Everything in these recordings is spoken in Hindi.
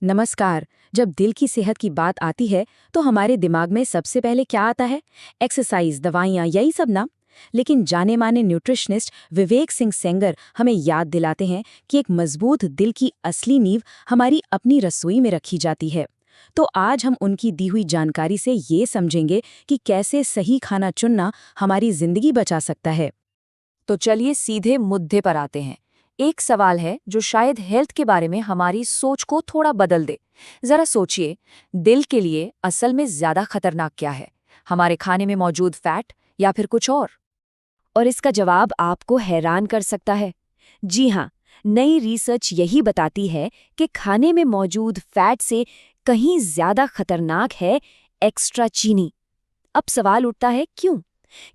नमस्कार। जब दिल की सेहत की बात आती है तो हमारे दिमाग में सबसे पहले क्या आता है? एक्सरसाइज, दवाइयाँ, यही सब ना। लेकिन जाने माने न्यूट्रिशनिस्ट विवेक सिंह सेंगर हमें याद दिलाते हैं कि एक मजबूत दिल की असली नींव हमारी अपनी रसोई में रखी जाती है। तो आज हम उनकी दी हुई जानकारी से ये समझेंगे कि कैसे सही खाना चुनना हमारी जिंदगी बचा सकता है। तो चलिए सीधे मुद्दे पर आते हैं। एक सवाल है जो शायद हेल्थ के बारे में हमारी सोच को थोड़ा बदल दे। जरा सोचिए, दिल के लिए असल में ज्यादा खतरनाक क्या है, हमारे खाने में मौजूद फैट या फिर कुछ और? और इसका जवाब आपको हैरान कर सकता है। जी हाँ, नई रिसर्च यही बताती है कि खाने में मौजूद फैट से कहीं ज्यादा खतरनाक है एक्स्ट्रा चीनी। अब सवाल उठता है क्यों?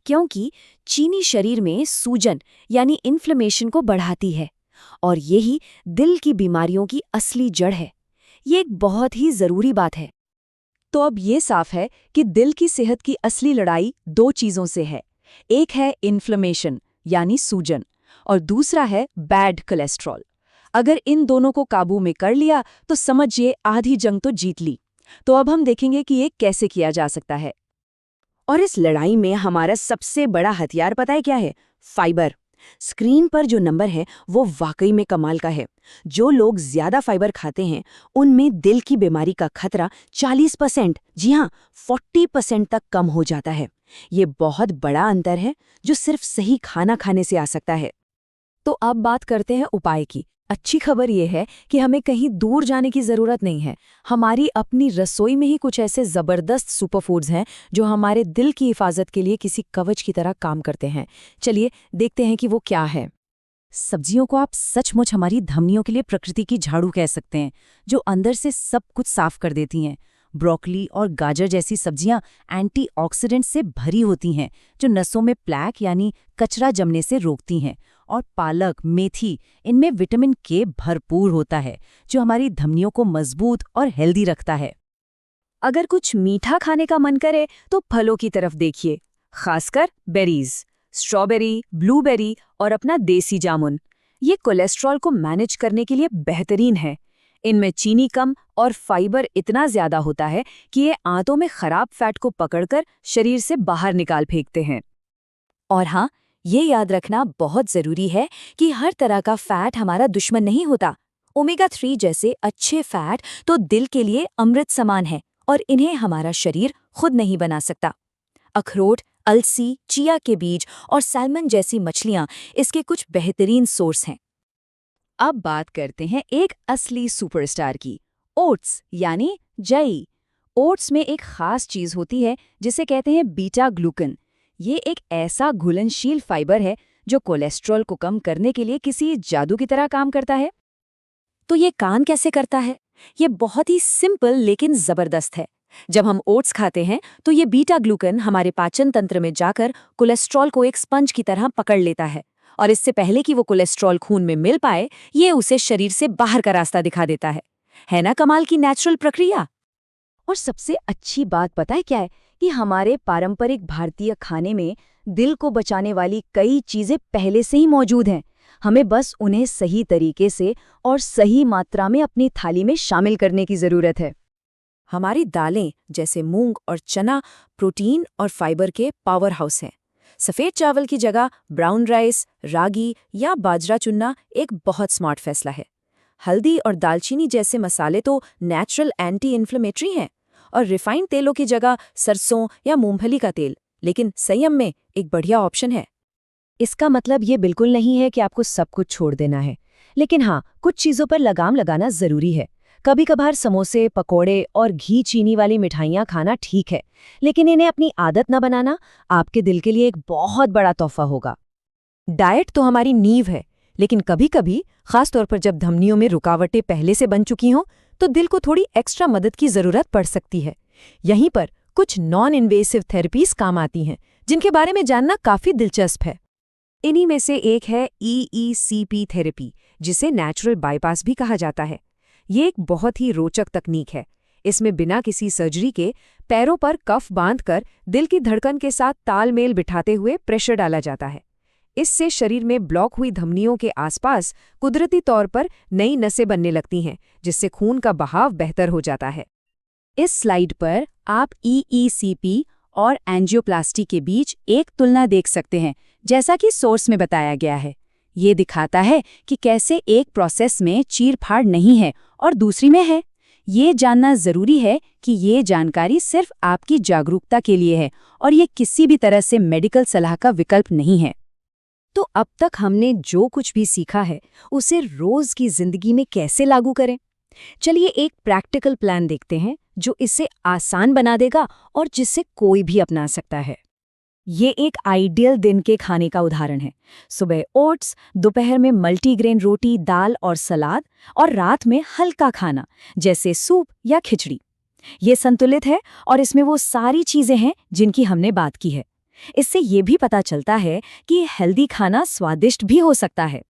क्योंकि चीनी शरीर में सूजन यानी इन्फ्लेमेशन को बढ़ाती है, और यही दिल की बीमारियों की असली जड़ है। ये एक बहुत ही जरूरी बात है। तो अब ये साफ है कि दिल की सेहत की असली लड़ाई दो चीजों से है। एक है इन्फ्लेमेशन यानी सूजन, और दूसरा है बैड कोलेस्ट्रॉल। अगर इन दोनों को काबू में कर लिया तो समझिए आधी जंग तो जीत ली। तो अब हम देखेंगे कि ये कैसे किया जा सकता है। और इस लड़ाई में हमारा सबसे बड़ा हथियार पता है क्या है? फाइबर। स्क्रीन पर जो नंबर है वो वाकई में कमाल का है। जो लोग ज्यादा फाइबर खाते हैं उनमें दिल की बीमारी का खतरा 40%, जी हाँ 40% तक कम हो जाता है। ये बहुत बड़ा अंतर है जो सिर्फ सही खाना खाने से आ सकता है। तो अब बात करते हैं उपाय की। अच्छी खबर यह है कि हमें कहीं दूर जाने की जरूरत नहीं है। हमारी अपनी रसोई में ही कुछ ऐसे जबरदस्त सुपरफूड्स हैं जो हमारे दिल की हिफाजत के लिए किसी कवच की तरह काम करते हैं। चलिए देखते हैं कि वो क्या है। सब्जियों को आप सचमुच हमारी धमनियों के लिए प्रकृति की झाड़ू कह सकते हैं, जो अंदर से सब कुछ साफ कर देती हैं। ब्रोकली और गाजर जैसी सब्जियां एंटीऑक्सीडेंट से भरी होती हैं, जो नसों में प्लैक यानी कचरा जमने से रोकती हैं। और पालक, मेथी, इनमें विटामिन के भरपूर होता है, जो हमारी धमनियों को मजबूत और हेल्दी रखता है। अगर कुछ मीठा खाने का मन करे तो फलों की तरफ देखिए, खासकर बेरीज, स्ट्रॉबेरी, ब्लूबेरी और अपना देसी जामुन। ये कोलेस्ट्रॉल को मैनेज करने के लिए बेहतरीन है। इनमें चीनी कम और फाइबर इतना ज्यादा होता है कि ये आंतों में खराब फैट को पकड़कर शरीर से बाहर निकाल फेंकते हैं। और हाँ, ये याद रखना बहुत जरूरी है कि हर तरह का फैट हमारा दुश्मन नहीं होता। ओमेगा 3 जैसे अच्छे फैट तो दिल के लिए अमृत समान है, और इन्हें हमारा शरीर खुद नहीं बना सकता। अखरोट, अलसी, चिया के बीज और सैल्मन जैसी मछलियां इसके कुछ बेहतरीन सोर्स हैं। अब बात करते हैं एक असली सुपरस्टार की, ओट्स यानी जई। ओट्स में एक खास चीज होती है जिसे कहते हैं बीटा ग्लूकन। ये एक ऐसा घुलनशील फाइबर है जो कोलेस्ट्रॉल को कम करने के लिए किसी जादू की तरह काम करता है। तो ये काम कैसे करता है? ये बहुत ही सिंपल लेकिन जबरदस्त है। जब हम ओट्स खाते हैं तो ये बीटा ग्लूकन हमारे पाचन तंत्र में जाकर कोलेस्ट्रॉल को एक स्पंज की तरह पकड़ लेता है, और इससे पहले कि वो कोलेस्ट्रॉल खून में मिल पाए, ये उसे शरीर से बाहर का रास्ता दिखा देता है ना कमाल की नेचुरल प्रक्रिया? और सबसे अच्छी बात पता है क्या है? कि हमारे पारंपरिक भारतीय खाने में दिल को बचाने वाली कई चीजें पहले से ही मौजूद हैं। हमें बस उन्हें सही तरीके से और सही मात्रा में अपनी थाली में शामिल करने की जरूरत है। हमारी दालें जैसे मूंग और चना प्रोटीन और फाइबर के पावर हाउस हैं। सफ़ेद चावल की जगह ब्राउन राइस, रागी या बाजरा चुनना एक बहुत स्मार्ट फैसला है। हल्दी और दालचीनी जैसे मसाले तो नेचुरल एंटी इन्फ्लेमेटरी हैं, और रिफाइंड तेलों की जगह सरसों या मूंगफली का तेल, लेकिन संयम में, एक बढ़िया ऑप्शन है। इसका मतलब ये बिल्कुल नहीं है कि आपको सब कुछ छोड़ देना है, लेकिन हाँ, कुछ चीज़ों पर लगाम लगाना ज़रूरी है। कभी कभार समोसे, पकोड़े और घी चीनी वाली मिठाइयाँ खाना ठीक है, लेकिन इन्हें अपनी आदत न बनाना आपके दिल के लिए एक बहुत बड़ा तोहफा होगा। डाइट तो हमारी नींव है, लेकिन कभी कभी, खासतौर पर जब धमनियों में रुकावटें पहले से बन चुकी हों, तो दिल को थोड़ी एक्स्ट्रा मदद की ज़रूरत पड़ सकती है। यहीं पर कुछ नॉन इन्वेसिव थेरेपीज काम आती हैं, जिनके बारे में जानना काफ़ी दिलचस्प है। इन्हीं में से एक है EECP थेरेपी, जिसे नेचुरल बाईपास भी कहा जाता है। ये एक बहुत ही रोचक तकनीक है। इसमें बिना किसी सर्जरी के पैरों पर कफ बांधकर दिल की धड़कन के साथ तालमेल बिठाते हुए प्रेशर डाला जाता है। इससे शरीर में ब्लॉक हुई धमनियों के आसपास कुदरती तौर पर नई नसें बनने लगती हैं, जिससे खून का बहाव बेहतर हो जाता है। इस स्लाइड पर आप ईईसीपी और एंजियोप्लास्टी के बीच एक तुलना देख सकते हैं, जैसा कि सोर्स में बताया गया है। ये दिखाता है कि कैसे एक प्रोसेस में चीर-फाड़ नहीं है और दूसरी में है। ये जानना ज़रूरी है कि ये जानकारी सिर्फ आपकी जागरूकता के लिए है और ये किसी भी तरह से मेडिकल सलाह का विकल्प नहीं है। तो अब तक हमने जो कुछ भी सीखा है, उसे रोज की जिंदगी में कैसे लागू करें? चलिए एक प्रैक्टिकल प्लान देखते हैं जो इसे आसान बना देगा और जिसे कोई भी अपना सकता है। ये एक आइडियल दिन के खाने का उदाहरण है। सुबह ओट्स, दोपहर में मल्टीग्रेन रोटी, दाल और सलाद, और रात में हल्का खाना जैसे सूप या खिचड़ी। ये संतुलित है और इसमें वो सारी चीजें हैं जिनकी हमने बात की है। इससे ये भी पता चलता है कि हेल्दी खाना स्वादिष्ट भी हो सकता है।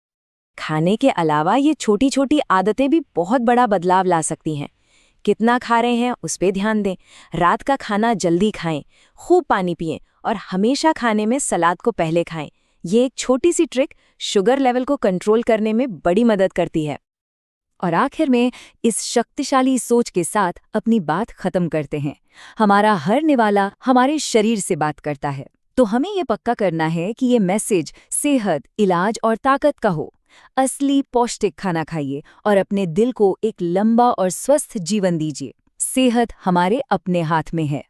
खाने के अलावा ये छोटी छोटी आदतें भी बहुत बड़ा बदलाव ला सकती हैं। कितना खा रहे हैं उस पे ध्यान दें, रात का खाना जल्दी खाएं, खूब पानी पिएं और हमेशा खाने में सलाद को पहले खाएं। ये एक छोटी सी ट्रिक शुगर लेवल को कंट्रोल करने में बड़ी मदद करती है। और आखिर में इस शक्तिशाली सोच के साथ अपनी बात खत्म करते हैं। हमारा हर निवाला हमारे शरीर से बात करता है, तो हमें ये पक्का करना है कि ये मैसेज सेहत, इलाज और ताकत का हो। असली पौष्टिक खाना खाइए और अपने दिल को एक लंबा और स्वस्थ जीवन दीजिए। सेहत हमारे अपने हाथ में है।